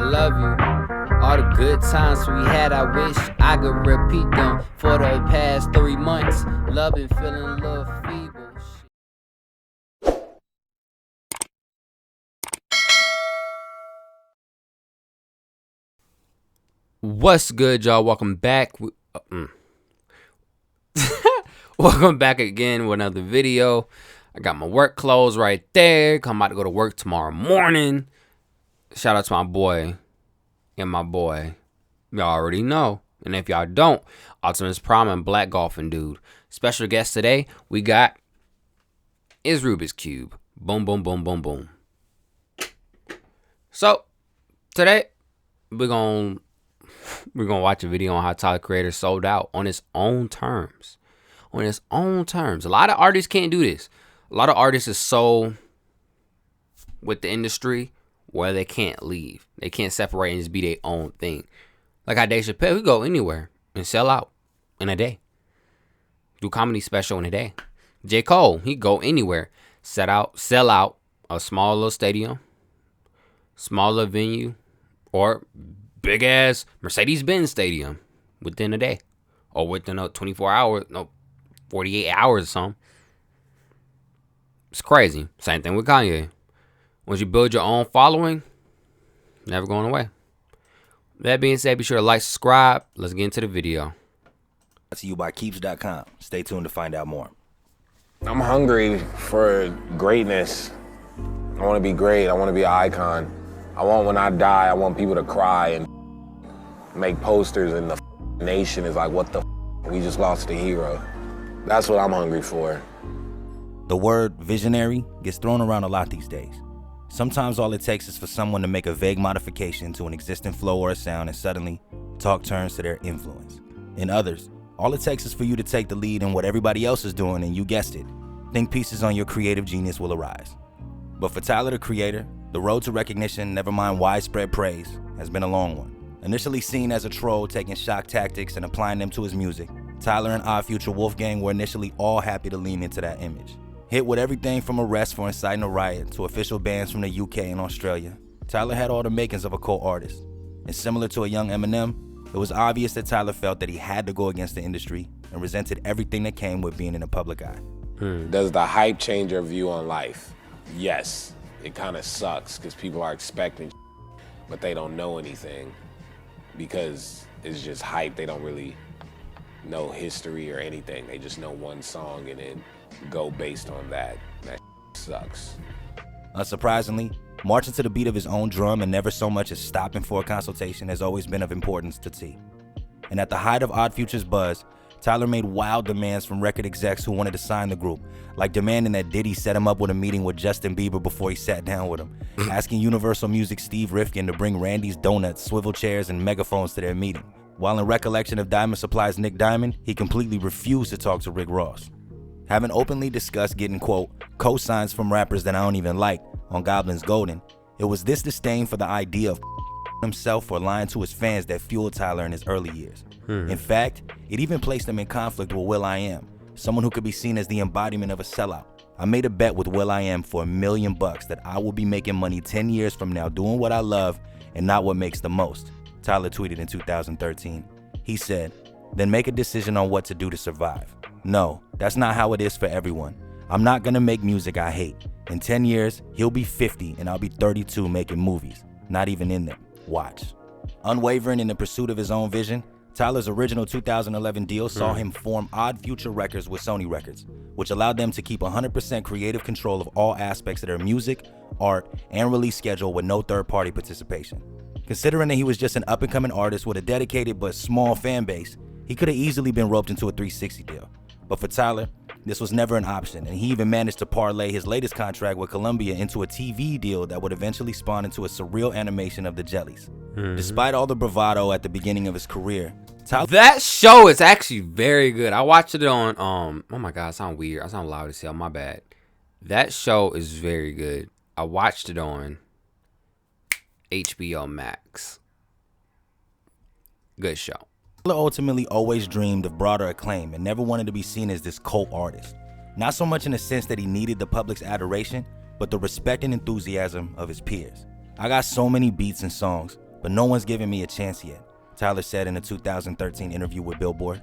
love you. All the good times we had, I wish I could repeat them for the past 3 months. Love and feeling a little feeble. What's good, y'all? Welcome back. Welcome back again with another video. I got my work clothes right there. I'm about to go to work tomorrow morning. Shout out to my boy and my boy. Y'all already know. And if y'all don't, Optimus Prime and Black Golfing Dude. Special guest today, we got is Rubik's Cube. Boom, boom, boom, boom, boom. So, today, we're gonna watch a video on how Tyler Creator sold out on his own terms. On his own terms. A lot of artists can't do this. A lot of artists are so with the industry where they can't leave. They can't separate and just be their own thing. Like how Dave Chappelle, he go anywhere and sell out in a day. Do comedy special in a day. J. Cole, he go anywhere, sell out a small little stadium, smaller venue, or big ass Mercedes-Benz stadium within a day. Or within 48 hours or something. It's crazy. Same thing with Kanye. Once you build your own following, never going away. That being said, be sure to like, subscribe. Let's get into the video. To you by Keeps.com. Stay tuned to find out more. I'm hungry for greatness. I want to be great. I want to be an icon. I want when I die, I want people to cry and make posters and the nation is like, what the we just lost a hero. That's what I'm hungry for. The word visionary gets thrown around a lot these days. Sometimes all it takes is for someone to make a vague modification to an existing flow or a sound and suddenly talk turns to their influence. In others, all it takes is for you to take the lead in what everybody else is doing and you guessed it, think pieces on your creative genius will arise. But for Tyler the Creator, the road to recognition, never mind widespread praise, has been a long one. Initially seen as a troll taking shock tactics and applying them to his music, Tyler and Odd Future Wolfgang were initially all happy to lean into that image. Hit with everything from arrest for inciting a riot to official bans from the UK and Australia, Tyler had all the makings of a cult artist. And similar to a young Eminem, it was obvious that Tyler felt that he had to go against the industry and resented everything that came with being in the public eye. Does the hype change your view on life? Yes. It kind of sucks because people are expecting but they don't know anything because it's just hype. They don't really know history or anything. They just know one song and then go based on that. That sucks. Unsurprisingly, marching to the beat of his own drum and never so much as stopping for a consultation has always been of importance to T. And at the height of Odd Future's buzz, Tyler made wild demands from record execs who wanted to sign the group, like demanding that Diddy set him up with a meeting with Justin Bieber before he sat down with him, asking Universal Music Steve Rifkin to bring Randy's Donuts, swivel chairs, and megaphones to their meeting. While in recollection of Diamond Supply's Nick Diamond, he completely refused to talk to Rick Ross. Having openly discussed getting, quote, co-signs from rappers that I don't even like on Goblin's Golden, it was this disdain for the idea of himself or lying to his fans that fueled Tyler in his early years. In fact, it even placed him in conflict with will.i.am, someone who could be seen as the embodiment of a sellout. I made a bet with will.i.am for $1 million that I will be making money 10 years from now doing what I love and not what makes the most, Tyler tweeted in 2013. He said, then make a decision on what to do to survive. No, that's not how it is for everyone. I'm not gonna make music I hate. In 10 years, he'll be 50 and I'll be 32 making movies, not even in them. Watch. Unwavering in the pursuit of his own vision, Tyler's original 2011 deal saw him form Odd Future Records with Sony Records, which allowed them to keep 100% creative control of all aspects of their music, art, and release schedule with no third-party participation. Considering that he was just an up-and-coming artist with a dedicated but small fan base, he could have easily been roped into a 360 deal. But for Tyler, this was never an option, and he even managed to parlay his latest contract with Columbia into a TV deal that would eventually spawn into a surreal animation of the Jellies. Despite all the bravado at the beginning of his career, Tyler... That show is actually very good. I watched it on, oh my God, I sound weird. I sound loud as hell, my bad. That show is very good. I watched it on HBO Max. Good show. Tyler ultimately always dreamed of broader acclaim and never wanted to be seen as this cult artist. Not so much in the sense that he needed the public's adoration, but the respect and enthusiasm of his peers. I got so many beats and songs, but no one's giving me a chance yet, Tyler said in a 2013 interview with Billboard.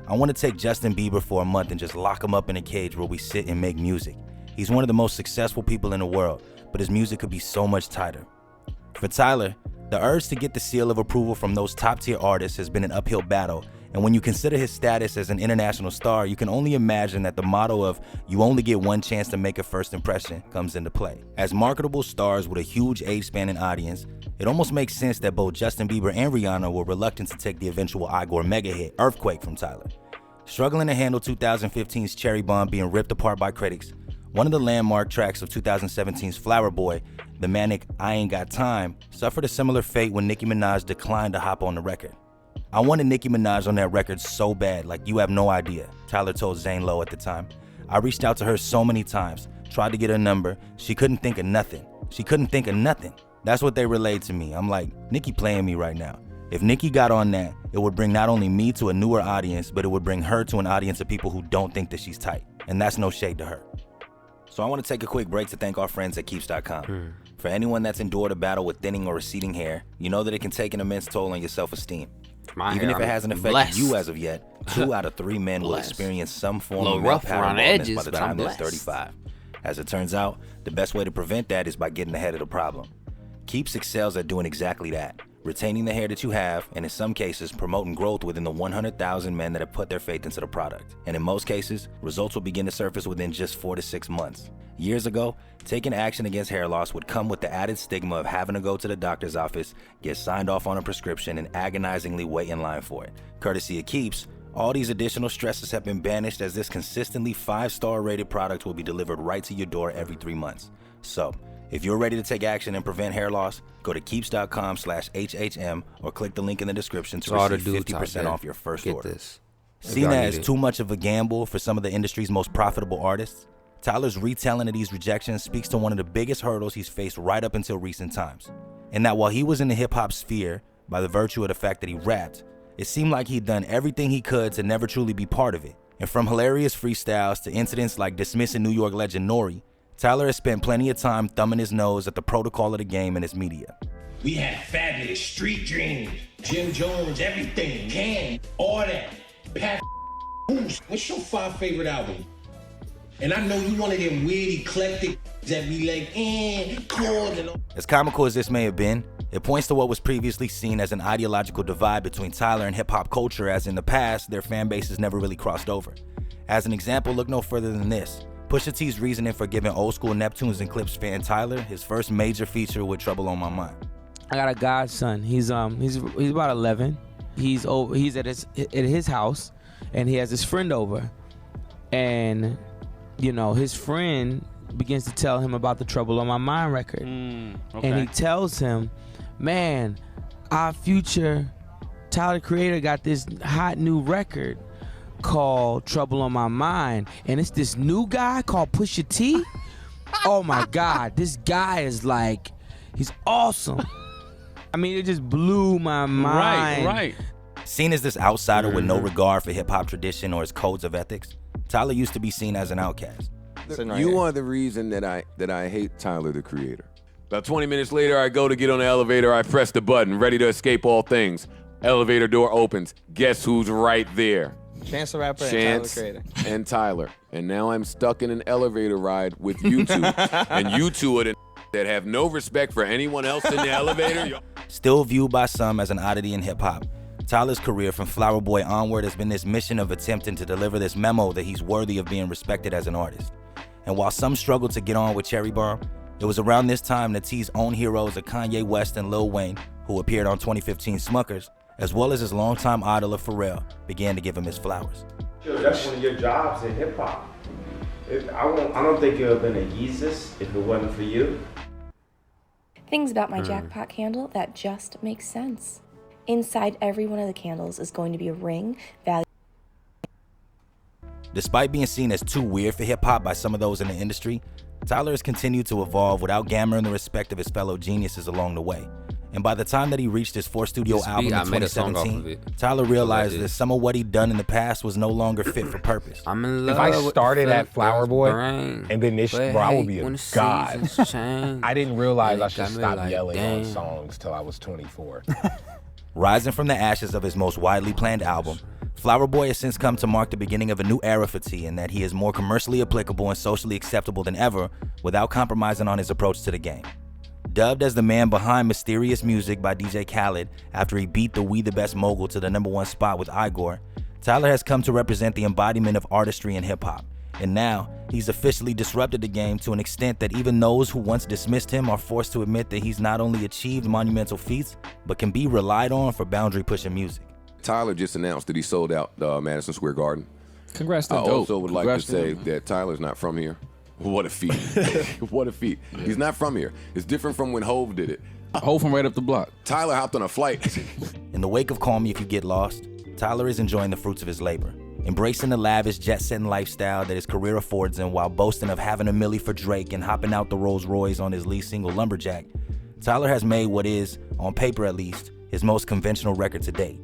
I want to take Justin Bieber for a month and just lock him up in a cage where we sit and make music. He's one of the most successful people in the world, but his music could be so much tighter. For Tyler, the urge to get the seal of approval from those top-tier artists has been an uphill battle, and when you consider his status as an international star, you can only imagine that the motto of "you only get one chance to make a first impression" comes into play. As marketable stars with a huge age-spanning audience, it almost makes sense that both Justin Bieber and Rihanna were reluctant to take the eventual Igor mega hit, Earthquake, from Tyler. Struggling to handle 2015's Cherry Bomb being ripped apart by critics, one of the landmark tracks of 2017's Flower Boy, the manic I Ain't Got Time, suffered a similar fate when Nicki Minaj declined to hop on the record. I wanted Nicki Minaj on that record so bad, like you have no idea, Tyler told Zane Lowe at the time. I reached out to her so many times, tried to get her number, she couldn't think of nothing. That's what they relayed to me. I'm like, Nicki playing me right now. If Nicki got on that, it would bring not only me to a newer audience, but it would bring her to an audience of people who don't think that she's tight. And that's no shade to her. So I want to take a quick break to thank our friends at Keeps.com. For anyone that's endured a battle with thinning or receding hair, you know that it can take an immense toll on your self-esteem. Even if it hasn't affected you as of yet, 2 out of 3 men will experience some form of male pattern baldness by the time they're 35. As it turns out, the best way to prevent that is by getting ahead of the problem. Keeps excels at doing exactly that, retaining the hair that you have, and in some cases, promoting growth within the 100,000 men that have put their faith into the product. And in most cases, results will begin to surface within just 4 to 6 months. Years ago, taking action against hair loss would come with the added stigma of having to go to the doctor's office, get signed off on a prescription, and agonizingly wait in line for it. Courtesy of Keeps, all these additional stresses have been banished as this consistently 5-star rated product will be delivered right to your door every 3 months. So, if you're ready to take action and prevent hair loss, go to keeps.com/HHM or click the link in the description to receive 50% off your first order. Seen as too much of a gamble for some of the industry's most profitable artists, Tyler's retelling of these rejections speaks to one of the biggest hurdles he's faced right up until recent times. And that while he was in the hip-hop sphere, by the virtue of the fact that he rapped, it seemed like he'd done everything he could to never truly be part of it. And from hilarious freestyles to incidents like dismissing New York legend Nori, Tyler has spent plenty of time thumbing his nose at the protocol of the game and his media. We had Fabulous, Street Dreams, Jim Jones, everything, Can, all that. Pat, what's your 5 favorite albums? And I know you one of them weird eclectic that be like, chord and all. As comical as this may have been, it points to what was previously seen as an ideological divide between Tyler and hip-hop culture, as in the past, their fan bases never really crossed over. As an example, look no further than this. Pusha T's reasoning for giving old school Neptunes and Clips fan Tyler his first major feature with Trouble on My Mind. I got a godson. He's about 11. He's at his house, and he has his friend over, and you know his friend begins to tell him about the Trouble on My Mind record, and he tells him, "Man, our future Tyler Creator got this hot new record called Trouble on My Mind, and it's this new guy called Pusha T. Oh my God, this guy is like, he's awesome." I mean, it just blew my mind. Right. Seen as this outsider with no regard for hip-hop tradition or its codes of ethics, Tyler used to be seen as an outcast. You are the reason that I hate Tyler, the Creator. About 20 minutes later, I go to get on the elevator. I press the button, ready to escape all things. Elevator door opens. Guess who's right there? Chance the Rapper Chance and Tyler Creator. and Tyler. And now I'm stuck in an elevator ride with you two. And you two are the that have no respect for anyone else in the elevator. Still viewed by some as an oddity in hip-hop, Tyler's career from Flower Boy onward has been this mission of attempting to deliver this memo that he's worthy of being respected as an artist. And while some struggled to get on with Cherry Bomb, it was around this time that T's own heroes of Kanye West and Lil Wayne, who appeared on 2015 Smuckers, as well as his longtime idol of Pharrell, began to give him his flowers. That's one of your jobs in hip-hop. I don't think it would have been a Yeezus if it wasn't for you. Things about my jackpot candle that just make sense. Inside every one of the candles is going to be a ring valued. Despite being seen as too weird for hip-hop by some of those in the industry, Tyler has continued to evolve without gammering the respect of his fellow geniuses along the way. And by the time that he reached his fourth studio This album beat, in I made a song off of 2017, it. Tyler realized did. that some of what he'd done in the past was no longer fit for purpose. I'm in love If I with started the at Flower girl's Boy brain, and then this, but bro, I would hate be a when the god. seasons change. I didn't realize And I it should got me stop like, yelling on damn. songs till I was 24. Rising from the ashes of his most widely planned album, Flower Boy has since come to mark the beginning of a new era for T in that he is more commercially applicable and socially acceptable than ever without compromising on his approach to the game. Dubbed as the man behind Mysterious Music by DJ Khaled after he beat the We the Best mogul to the #1 spot with Igor, Tyler has come to represent the embodiment of artistry in hip-hop. And now, he's officially disrupted the game to an extent that even those who once dismissed him are forced to admit that he's not only achieved monumental feats, but can be relied on for boundary-pushing music. Tyler just announced that he sold out Madison Square Garden. Congrats to I Dope. also would like to Congrats say him. that Tyler's not from here. What a feat. What a feat. He's not from here. It's different from when Hove did it. Hove from right up the block. Tyler hopped on a flight. In the wake of Call Me If You Get Lost, Tyler is enjoying the fruits of his labor, embracing the lavish, jet-setting lifestyle that his career affords him while boasting of having a milli for Drake and hopping out the Rolls Royce on his lead single Lumberjack. Tyler has made what is, on paper at least, his most conventional record to date.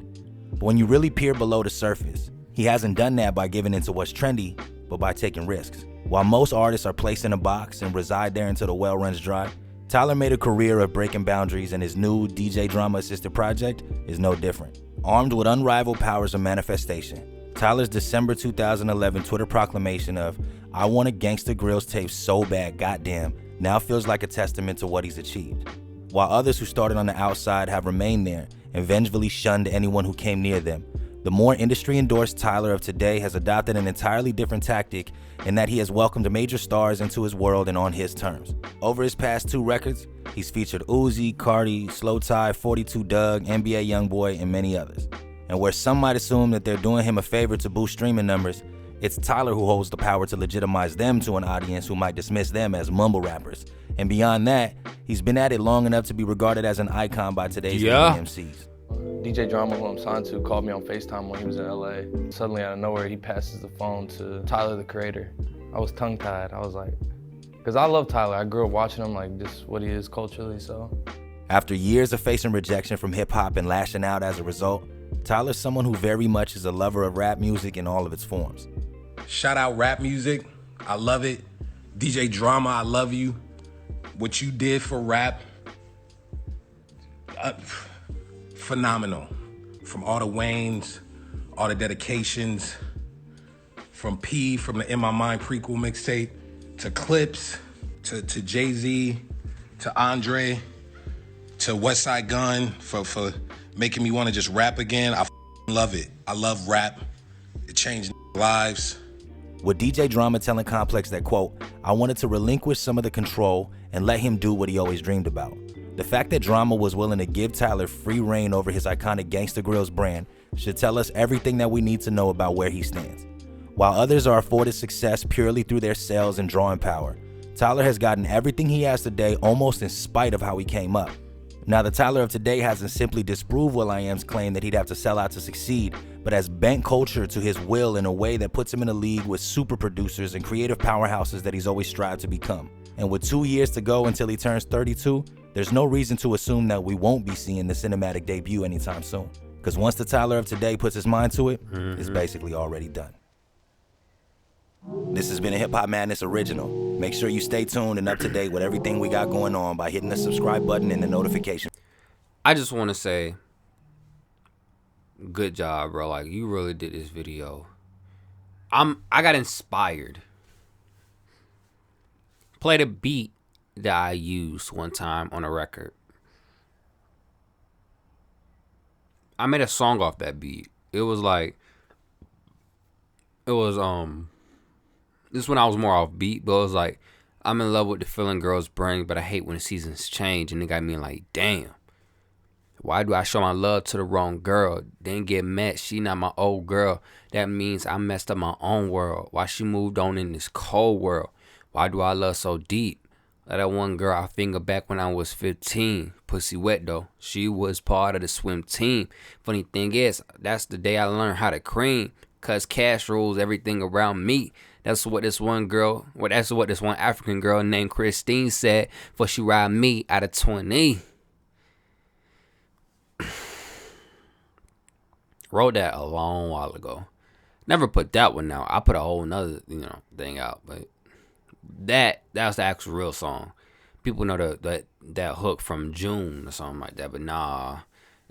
But when you really peer below the surface, he hasn't done that by giving into what's trendy, but by taking risks. While most artists are placed in a box and reside there until the well runs dry, Tyler made a career of breaking boundaries, and his new DJ Drama assisted project is no different. Armed with unrivaled powers of manifestation, Tyler's December 2011 Twitter proclamation of "I want a Gangsta Grillz tape so bad, goddamn," now feels like a testament to what he's achieved. While others who started on the outside have remained there and vengefully shunned anyone who came near them, the more industry-endorsed Tyler of today has adopted an entirely different tactic in that he has welcomed major stars into his world and on his terms. Over his past 2 records, he's featured Uzi, Cardi, Slow Tie, 42 Doug, NBA Youngboy, and many others. And where some might assume that they're doing him a favor to boost streaming numbers, it's Tyler who holds the power to legitimize them to an audience who might dismiss them as mumble rappers. And beyond that, he's been at it long enough to be regarded as an icon by today's MCs. DJ Drama, who I'm signed to, called me on FaceTime when he was in LA. Suddenly out of nowhere, he passes the phone to Tyler, the Creator. I was tongue-tied. I was like, because I love Tyler. I grew up watching him, like just what he is culturally, so. After years of facing rejection from hip-hop and lashing out as a result, Tyler's someone who very much is a lover of rap music in all of its forms. Shout out rap music. I love it. DJ Drama, I love you. What you did for rap, phenomenal. From all the Waynes, all the dedications, from P, from the In My Mind prequel mixtape, to Clips, to Jay-Z, to Andre, to Westside Gun for making me want to just rap again. I love it. I love rap. It changed lives. With DJ Drama telling Complex that, quote, "I wanted to relinquish some of the control and let him do what he always dreamed about." The fact that Drama was willing to give Tyler free reign over his iconic Gangsta Grillz brand should tell us everything that we need to know about where he stands. While others are afforded success purely through their sales and drawing power, Tyler has gotten everything he has today almost in spite of how he came up. Now, the Tyler of today hasn't simply disproved will.i.am's claim that he'd have to sell out to succeed, but has bent culture to his will in a way that puts him in a league with super producers and creative powerhouses that he's always strived to become. And with 2 years to go until he turns 32, there's no reason to assume that we won't be seeing the cinematic debut anytime soon. Because once the Tyler of today puts his mind to it, it's basically already done. This has been a Hip Hop Madness original. Make sure you stay tuned and up to date with everything we got going on by hitting the subscribe button and the notification. I just want to say, good job, bro. Like, you really did this video. I got inspired. Played a beat that I used one time on a record. I made a song off that beat. It was this when I was more off beat, but it was like, I'm in love with the feeling girls bring, but I hate when the seasons change. And it got me like, damn, why do I show my love to the wrong girl? Then get met, she not my old girl. That means I messed up my own world. Why she moved on in this cold world? Why do I love so deep? Like that one girl I fingered back when I was 15. Pussy wet though. She was part of the swim team. Funny thing is, that's the day I learned how to cream. Cause cash rules everything around me. That's what this one African girl named Christine said. For she ride me out of 20. Wrote that a long while ago. Never put that one out. I put a whole nother, thing out. But that was the actual real song. People know that hook from June or something like that. But nah,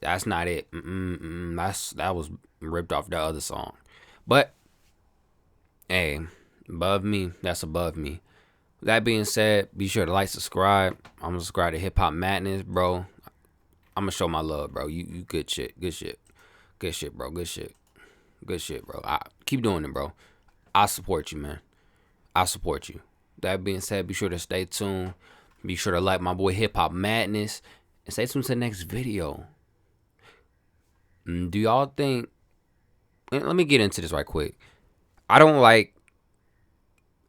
that's not it. That was ripped off that other song. But hey, above me, that's above me. That being said, be sure to like, subscribe. I'm gonna subscribe to Hip Hop Madness, bro. I'm gonna show my love, bro. You good shit, good shit, good shit, bro. Good shit, good shit, bro. I keep doing it, bro. I support you, man. I support you. That being said, be sure to stay tuned. Be sure to like my boy Hip Hop Madness, and stay tuned to the next video. Do y'all think? Let me get into this right quick. I don't like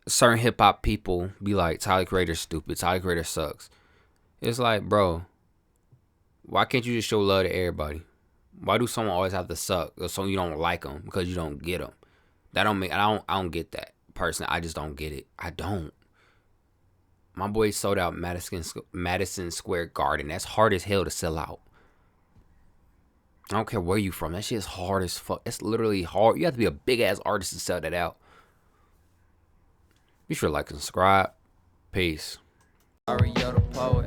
certain hip hop people be like, Tyler Creator's stupid, Tyler Creator sucks. It's like, bro, why can't you just show love to everybody? Why do someone always have to suck or so you don't like them because you don't get them? That don't make. I don't get that. Personally, I just don't get it. I don't. My boy sold out Madison Square Garden. That's hard as hell to sell out. I don't care where you from. That shit is hard as fuck. It's literally hard. You have to be a big ass artist to sell that out. Be sure to like and subscribe. Peace. Mario the poet.